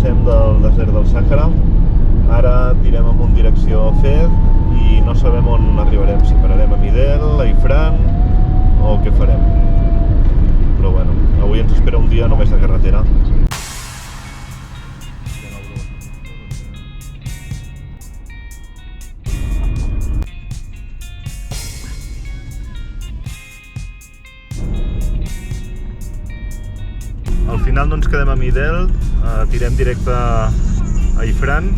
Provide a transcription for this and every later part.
passem del desert del Sàhara. Ara tirem en direcció a Fez i no sabem on arribarem, si pararem a Midel, a Ifrane o què farem. Però bueno, avui ens espera un dia només de carretera. Al final no ens quedem a Midel, tirem directe a Ifrane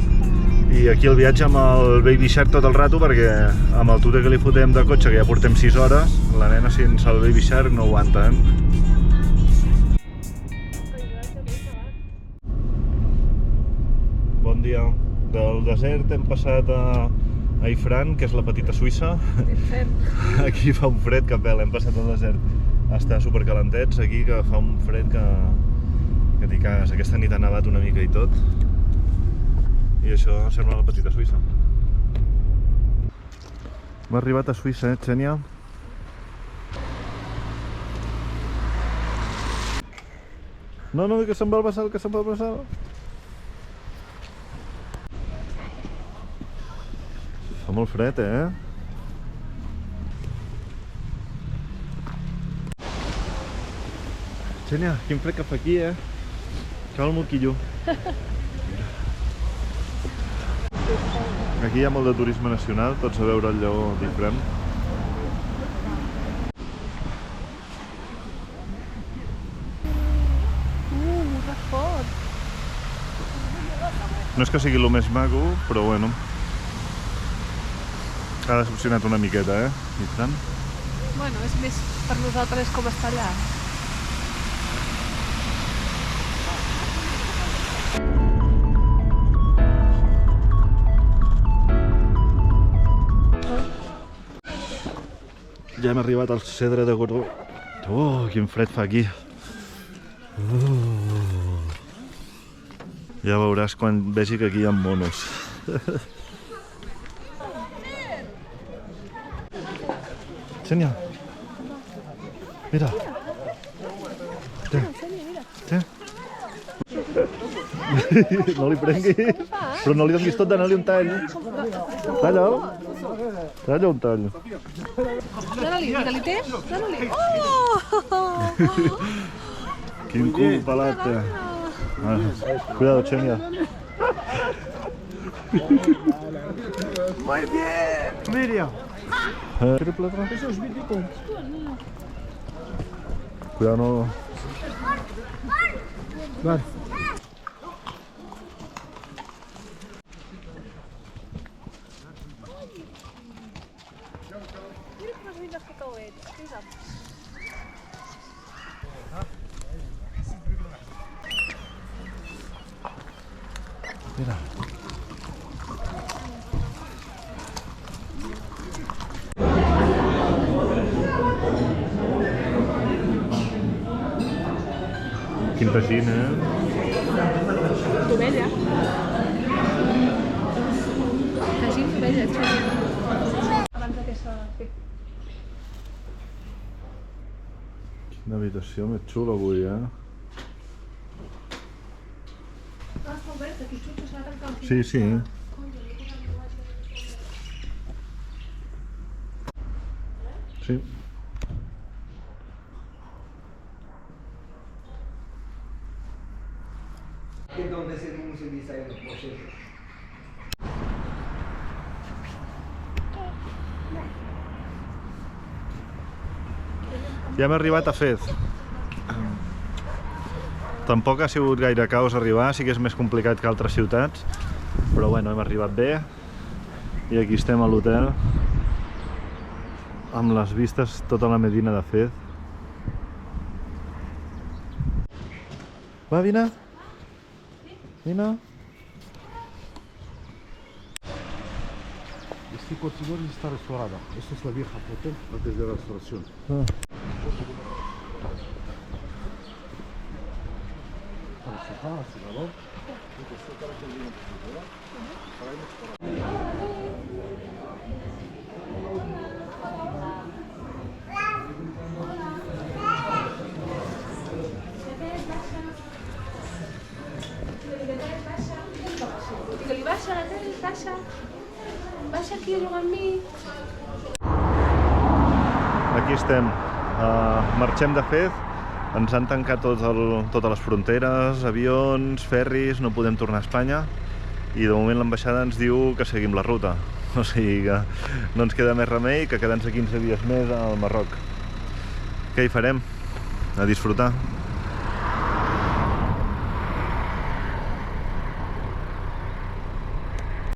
i aquí el viatge amb el Baby Shark tot el rato perquè amb el tute que li fotem de cotxe, que ja portem 6 hores, la nena sense el Baby Shark no aguanta, Bon dia. Del desert hem passat a Ifrane, que és la petita Suïssa. Aquí fa un fred que pela, hem passat al desert a estar supercalentets, aquí que fa un fred que t'hi cagues. Aquesta nit ha nevat una mica i tot. I això sembla la petita Suïssa. Hem arribat a Suïssa, Xènia? No, que se'n va el bassal, que se'n va el bassal. Fa molt fred, Xènia, quin fred que fa aquí, Cau el moquillo. Aquí hi ha molt de turisme nacional, tots a veure el lleó d'Ifrane. Que fort! No és que sigui el més maco, però bueno. Ha decepcionat una miqueta, Ifrane? Bueno, és més per nosaltres com està allà. Ja hem arribat al Cedre de Godó. Oh, quin fred fa aquí. Ja veuràs quan vegi que aquí hi ha monos. Xènia, mira. Té. No li prenguis, però no li donis tot, dona-li un tall. Talla'l. Talla un tall. Dóna-li, digue-li té. Dóna-li. Oh! Quin cul pelat té. Cuidado, Xènia. Muy bien. Miriam. Triple atrás. Eso es mítico. Cuidado, no. Vale. Mira. Quin teixint, Tovella. Teixint tovella, abans que s'ha fet. Quina habitació més xula avui, Està obert, aquí xuxa s'ha de tancar el Sí, sí. Sí. Donde se utiliza en los procesos. Ja hem arribat a Fez. Tampoc ha sigut gaire caos arribar, sí que és més complicat que altres ciutats, però bueno, hem arribat bé i aquí estem a l'hotel amb les vistes tota la Medina de Fez. Va, vine. Vine. Este cortidor está restaurado. Esta es la vieja hotel antes de la restauración. Baixa la tele, baixa. Baixa aquí a jugar amb mi. Aquí estem. Marxem de Fez. Ens han tancat totes les fronteres, avions, ferris, no podem tornar a Espanya. I de moment l'ambaixada ens diu que seguim la ruta. O sigui que no ens queda més remei que quedar-nos 15 dies més al Marroc. Què hi farem? A disfrutar.